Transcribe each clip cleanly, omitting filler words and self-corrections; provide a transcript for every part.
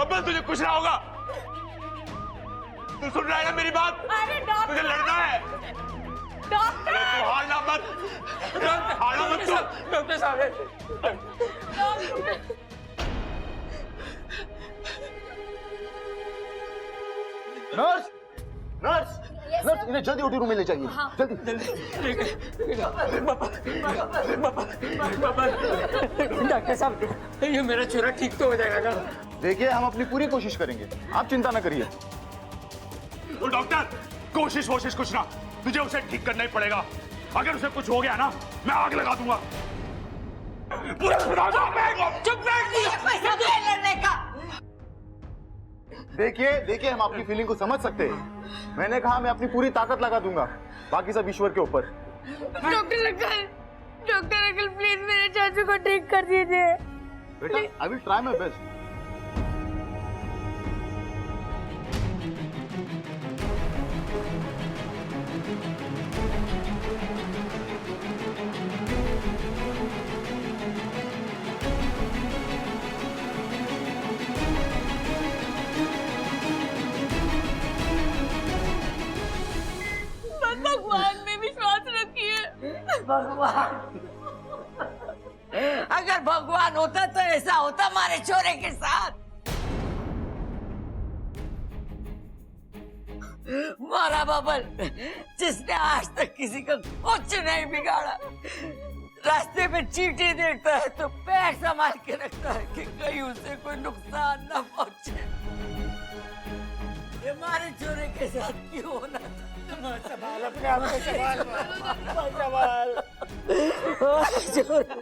बब्बल तुझे कुछ ना होगा। तू सुन रहा है ना मेरी बात? अरे डॉक्टर, तुझे लड़ना है। डॉक्टर, तू हारना मत, हारना मत तू। डॉक्टर साहब, नर्स, नर्स, नर्स, इन्हें जल्दी ओटी रूम में ले जाइए। जल्दी। डॉक्टर साहब, ये मेरा छोरा ठीक तो हो जाएगा ना? देखिए, हम अपनी पूरी कोशिश करेंगे, आप चिंता ना करिए। तो डॉक्टर, कोशिश कुछ ना, तुझे उसे ठीक करना ही पड़ेगा। अगर उसे कुछ हो गया ना, मैं आग लगा दूंगा। पूरा चुप पैसा दे लड़ने का। देखिए, हम आपकी फीलिंग को समझ सकते हैं। मैंने कहा मैं अपनी पूरी ताकत लगा दूंगा, बाकी सब ईश्वर के ऊपर। डॉक्टर अंकल प्लीज मेरे चाचू को ठीक कर दीजिए। बेटा, I will try my best. भगवान में विश्वास रखिए। भगवान, अगर भगवान होता तो ऐसा होता हमारे छोरे के साथ। मारा बबल, जिसने आज तक किसी का कुछ नहीं बिगाड़ा, रास्ते में चींटी देखता है तो पैर संभाल के रखता है कि कहीं उसे कोई नुकसान न पहुंचे। ये हमारे छोरे के साथ क्यों होना था? संभाल अपने आप को, संभाल। छोरा,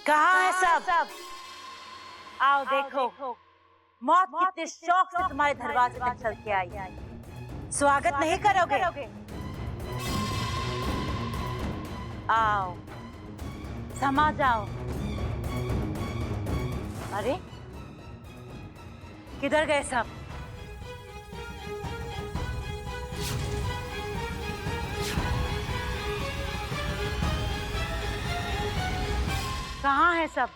कहाँ है सब? आओ देखो, मौत कितने शौक से तुम्हारे दरवाजे तक चल के आई। स्वागत नहीं करोगे? आओ, समा जाओ। अरे किधर गए सब? कहाँ है सब?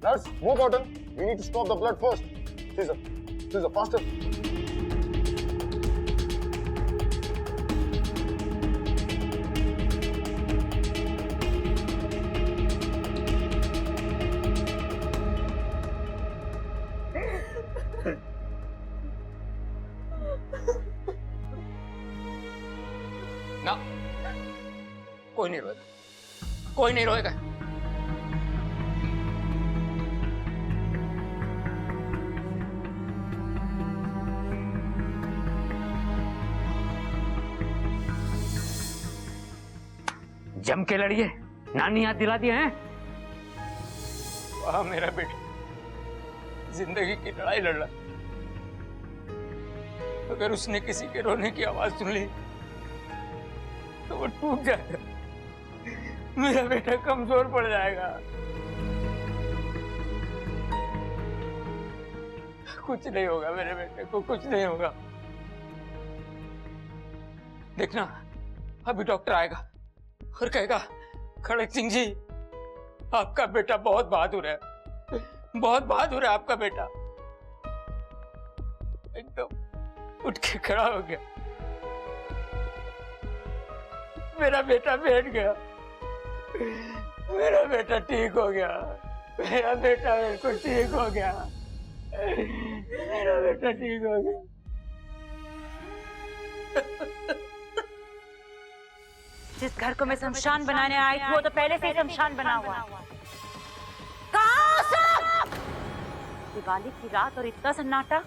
Nurse, more cotton. We need to stop the blood first. Caesar, faster. ना, कोई नहीं रोएगा, कोई नहीं रोएगा। जम के लड़िए, नानी याद दिला दिए हैं। वाह मेरा बेटा, जिंदगी की लड़ाई लड़ रहा। अगर उसने किसी के रोने की आवाज सुन ली तो वो टूट जाएगा, मेरा बेटा कमजोर पड़ जाएगा। कुछ नहीं होगा मेरे बेटे को, कुछ नहीं होगा। देखना, अभी डॉक्टर आएगा और कहेगा, खड़क सिंह जी, आपका बेटा बहुत बहादुर है, बहुत बहादुर है आपका बेटा। एकदम उठ के खड़ा हो गया, मेरा बेटा बैठ गया, मेरा बेटा ठीक हो गया, मेरा बेटा बिल्कुल ठीक हो गया, मेरा बेटा ठीक हो गया। जिस घर को मैं शमशान बनाने आई थी वो तो पहले से ही शमशान बना हुआ है। कहाँ हो सब? दिवाली की रात और इतना सन्नाटा,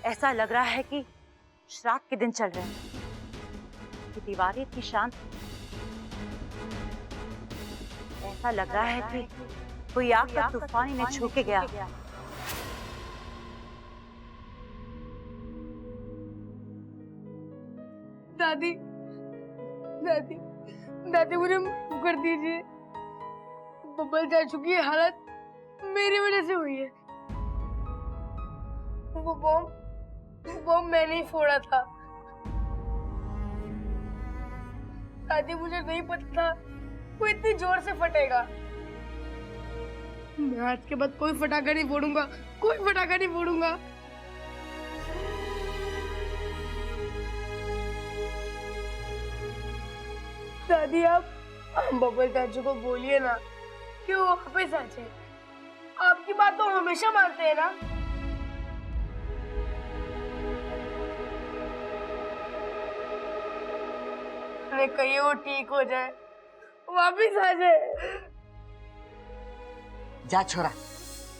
ऐसा लग रहा है कि श्राद्ध के दिन चल रहे हैं। ये दीवारें इतनी शांत, ऐसा लग रहा है कि कोई आग का तूफान इन्हें छू के गया। दादी दादी दादी मुझे माफ कर दीजिए। बबल चाचू की हालत मेरी वजह से हुई है। वो बॉम्ब मैंने ही फोड़ा था। दादी मुझे नहीं पता था वो इतनी जोर से फटेगा। मैं आज के बाद कोई फटाका नहीं फोड़ूंगा, कोई फटाका नहीं फोड़ूंगा। दादी आप बबल चाचू को बोलिए ना कि वो वापस आ जाए। आपकी बात तो हमेशा मानते हैं ना। मैं कहीं वो ठीक हो जाए, वापस आ जाए। जा छोरा,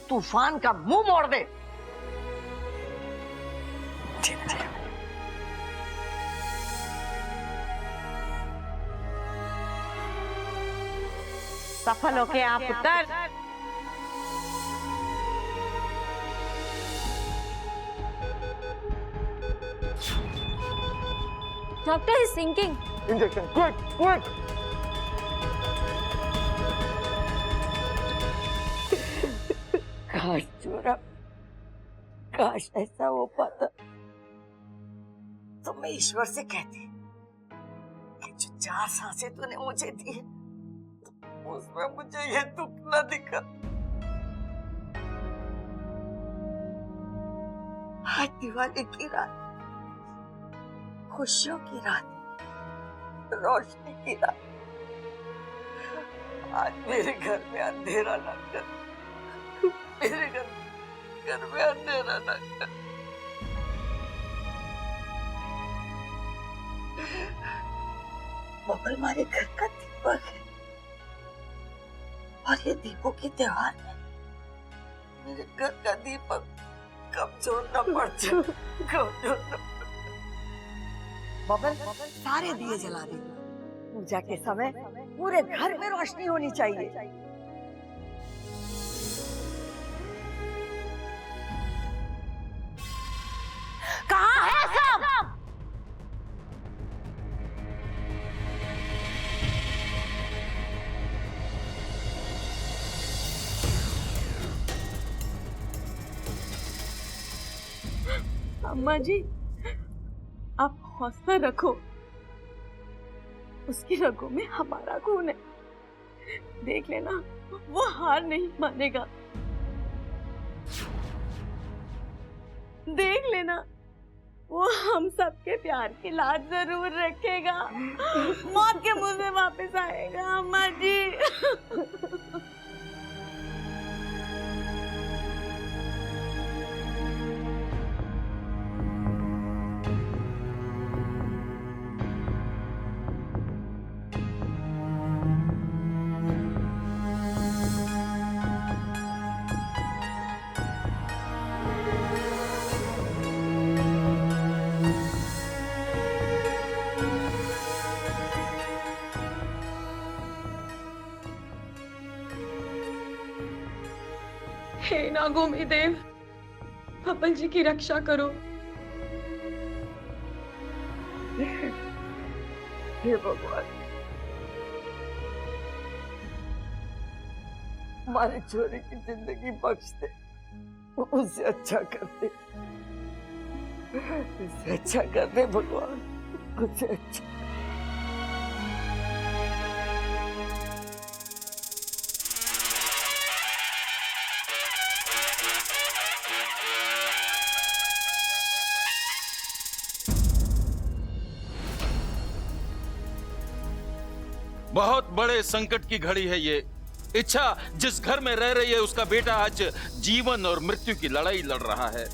तूफान का मुंह मोड़ दे। सफल होके आप उतर। Doctor is sinking. Injection quick quick. काश छोरा, काश ऐसा हो पाता तो मैं ईश्वर से कहती कि जो 4 सांसें तूने मुझे दी उसमें मुझे ये दुख न दिखा। आज दिवाली की रात, खुशियों की रात, रोशनी की रात, आज मेरे घर में अंधेरा न कर, मेरे घर में अंधेरा न कर। बबल हमारे घर का दीपक है और ये दीपों के त्योहार में मेरे घर का दीपक कमजोर न पड़ जाए, कमजोर न पड़। बबल सारे दिए जला दे। पूजा के समय पूरे घर में रोशनी होनी चाहिए। कहाँ है सब? अम्मा जी, आप हौसला रखो। उसकी रगों में हमारा खून है। देख लेना, वो हार नहीं मानेगा। देख लेना, वो हम सबके प्यार की लाज जरूर रखेगा। मौत के मुंह से वापस आएगा अम्मा जी। हे नागोमी देव, बबल जी की रक्षा करो। हे भगवान, हमारे छोरे की जिंदगी बख्श दे, उससे अच्छा कर दे, उससे अच्छा कर दे भगवान, उससे अच्छा। बहुत बड़े संकट की घड़ी है ये। इच्छा जिस घर में रह रही है उसका बेटा आज जीवन और मृत्यु की लड़ाई लड़ रहा है।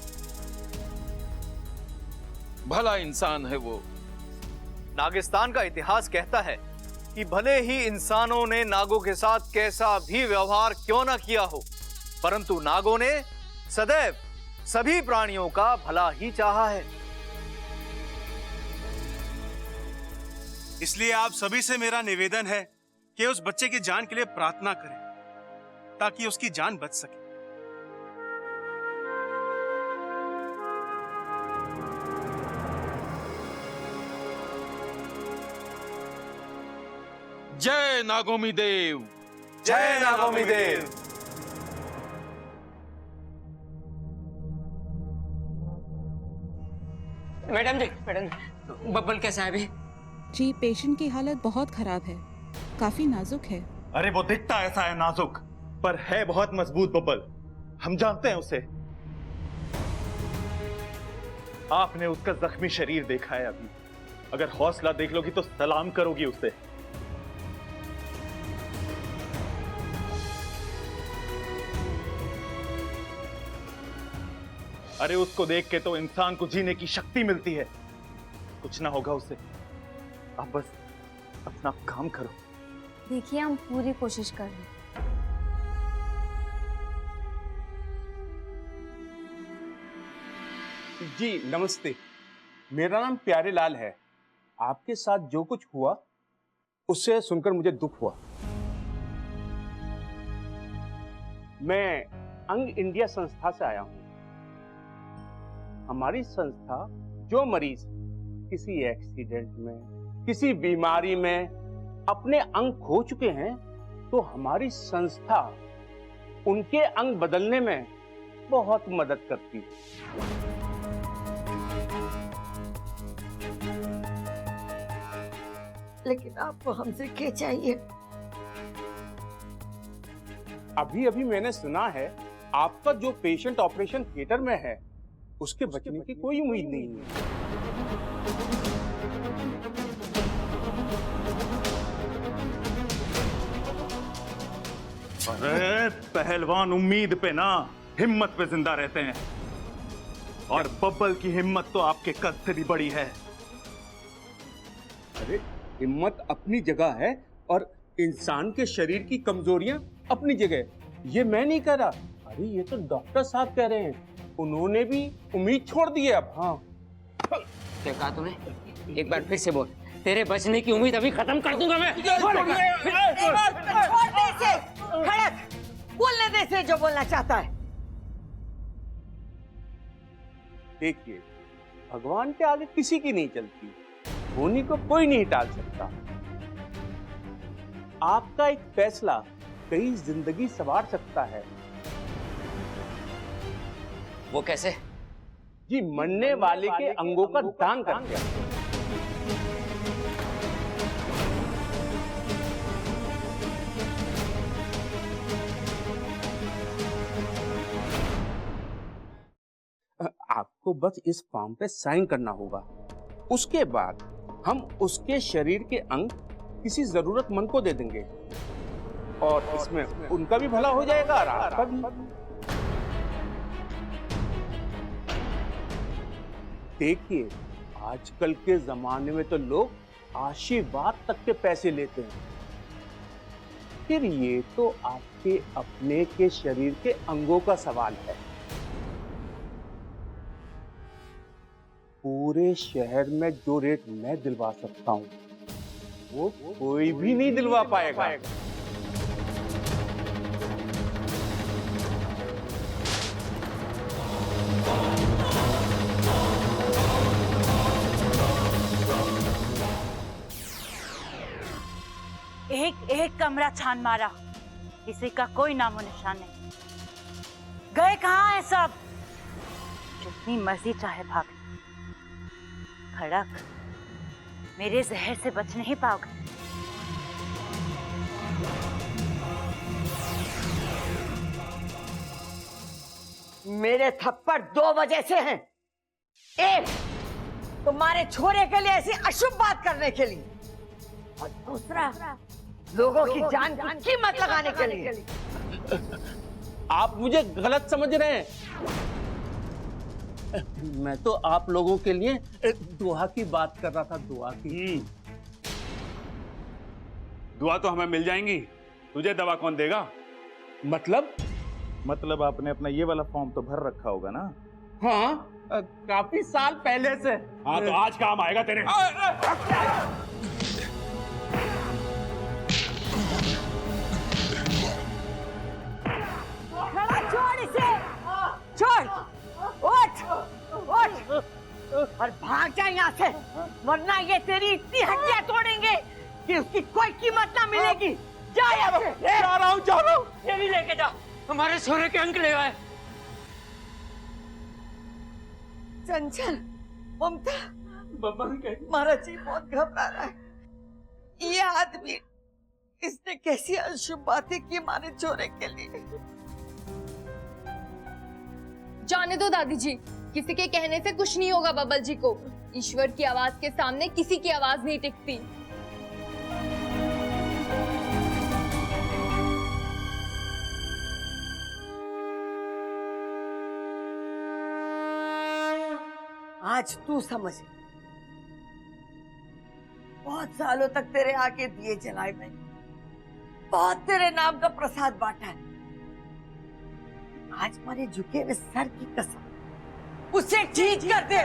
भला इंसान है वो। नागिस्तान का इतिहास कहता है कि भले ही इंसानों ने नागों के साथ कैसा भी व्यवहार क्यों ना किया हो, परंतु नागों ने सदैव सभी प्राणियों का भला ही चाहा है। इसलिए आप सभी से मेरा निवेदन है कि उस बच्चे की जान के लिए प्रार्थना करें ताकि उसकी जान बच सके। जय नागोमी देव। जय नागोमी देव। मैडम जी, बब्बल कैसा है अभी? जी, पेशेंट की हालत बहुत खराब है, काफी नाजुक है। अरे वो दिखता ऐसा है नाजुक, पर है बहुत मजबूत बब्बल। हम जानते हैं उसे। आपने उसका जख्मी शरीर देखा है अभी। अगर हौसला देख लोगी तो सलाम करोगी उसे। अरे उसको देख के तो इंसान को जीने की शक्ति मिलती है। कुछ ना होगा उसे। आप बस अपना काम करो। देखिए, हम पूरी कोशिश कर रहे हैं। जी नमस्ते, मेरा नाम प्यारे लाल है। आपके साथ जो कुछ हुआ उससे सुनकर मुझे दुख हुआ। मैं अंग इंडिया संस्था से आया हूं। हमारी संस्था जो मरीज किसी एक्सीडेंट में, किसी बीमारी में अपने अंग खो चुके हैं, तो हमारी संस्था उनके अंग बदलने में बहुत मदद करती है। लेकिन आपको हमसे क्या चाहिए? अभी अभी मैंने सुना है आपका जो पेशेंट ऑपरेशन थिएटर में है उसके बचने की कोई उम्मीद नहीं है। अरे पहलवान उम्मीद पे ना, हिम्मत पे जिंदा रहते हैं। और बब्बल की हिम्मत तो आपके कद से भी बड़ी है। अरे हिम्मत अपनी जगह है और इंसान के शरीर की कमजोरियां अपनी जगह। ये मैं नहीं कह रहा, अरे ये तो डॉक्टर साहब कह रहे हैं। उन्होंने भी उम्मीद छोड़ दी है अब। हाँ, क्या कहा तूने? एक बार फिर से बोल। तेरे बचने की उम्मीद अभी खत्म कर दूंगा मैं। छोड़ दे इसे, खड़क, बोलने दे इसे जो बोलना चाहता है। देखिए, भगवान के आगे किसी की नहीं चलती। होनी को कोई नहीं टाल सकता। आपका एक फैसला कई जिंदगी संवार सकता है। वो कैसे? जी, मरने वाले के अंगों का दान करके। आपको बस इस फॉर्म पे साइन करना होगा। उसके बाद हम उसके शरीर के अंग किसी जरूरतमंद को दे देंगे और इसमें उनका भी भला हो जाएगा और आपका भी। देखिए, आजकल के जमाने में तो लोग आशीर्वाद तक के पैसे लेते हैं, फिर ये तो आपके अपने के शरीर के अंगों का सवाल है। पूरे शहर में जो रेट मैं दिलवा सकता हूं वो कोई भी नहीं दिलवा पाएगा। एक एक कमरा छान मारा, किसी का कोई नामो निशान नहीं। गए कहाँ हैं सब? जितनी मर्जी चाहे भाग। खड़क, मेरे जहर से बच नहीं पाओगे। मेरे थप्पड़ 2 वजह से हैं। एक, तुम्हारे छोरे के लिए ऐसी अशुभ बात करने के लिए, और दूसरा, लोगों की जान की कीमत लगाने के लिए। आप मुझे गलत समझ रहे हैं। मैं तो आप लोगों के लिए दुआ की बात कर रहा था, दुआ की। दुआ तो हमें मिल जाएंगी, तुझे दवा कौन देगा? मतलब आपने अपना ये वाला फॉर्म तो भर रखा होगा ना? हाँ, काफी साल पहले से। हाँ, तो आज काम आएगा तेरे। छोड़ इसे, छोड़, उठ, उठ और भाग जा यहाँ से, वरना ये तेरी इतनी हड्डियां तोड़ेंगे कि उसकी कोई कीमत ना मिलेगी। जा यहाँ से। जा रहा हूँ, ये भी लेके जा, हमारे सोने के अंक ले आए। चंचल, ममता, बबन के महाराज जी बहुत घबरा रहा है। ये आदमी, इसने कैसी अशुभ बातें की मारे छोरे के लिए। जाने दो दादी जी, किसी के कहने से कुछ नहीं होगा बबल जी को। ईश्वर की आवाज के सामने किसी की आवाज नहीं टिकती। आज तू समझ, बहुत सालों तक तेरे आगे दिए जलाए मैंने, बहुत तेरे नाम का प्रसाद बांटा है। आज मारे झुके हुए सर की कसम, उसे ठीक कर दे।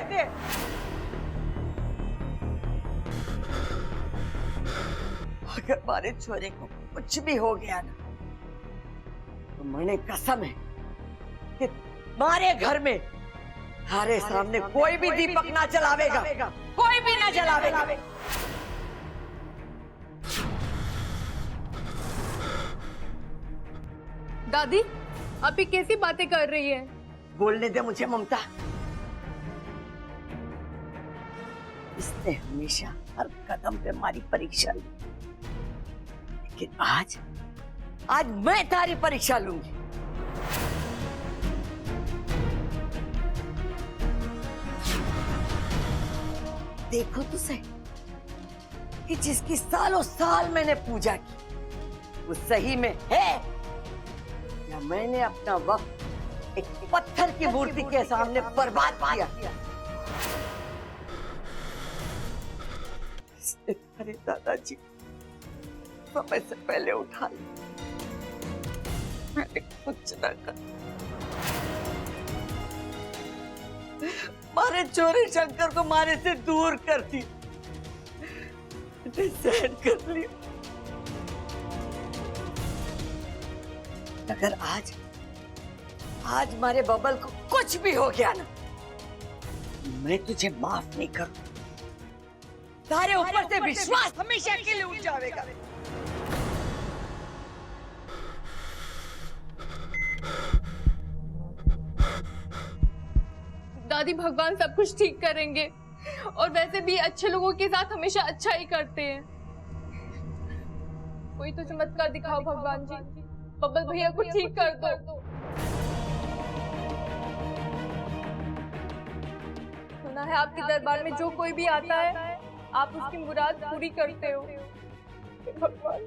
अगर मारे छोरे को कुछ भी हो गया ना, तो मैंने कसम है कि मारे घर में हमारे सामने कोई भी दीपक ना जलावेगा, कोई भी ना जलावेगा। दादी, आप ये कैसी बातें कर रही है? बोलने दे मुझे ममता। इसने हमेशा हर कदम पे हमारी परीक्षा ली, लेकिन आज मैं तारी परीक्षा लूंगी। देखो तो सही कि जिसकी सालों साल मैंने पूजा की, वो सही में है या मैंने अपना वक्त एक पत्थर की मूर्ति के सामने बर्बाद किया। अरे दादाजी, समय से पहले उठा लिया, मैंने कुछ न कर। मारे चोरी शंकर को मारे से दूर कर दी, सहन कर लिया। अगर आज मारे बबल को कुछ भी हो गया ना, मैं तुझे माफ नहीं करूं। तारे ऊपर से विश्वास हमेशा के लिए उठ जाएगा। दादी, भगवान सब कुछ ठीक करेंगे, और वैसे भी अच्छे लोगों के साथ हमेशा अच्छा ही करते हैं। कोई तो चमत्कार दिखाओ भगवान जी, बबल भैया को ठीक कर दो। सुना है आपके दरबार में जो कोई भी आता है, आप उसकी मुराद पूरी करते हो। भगवान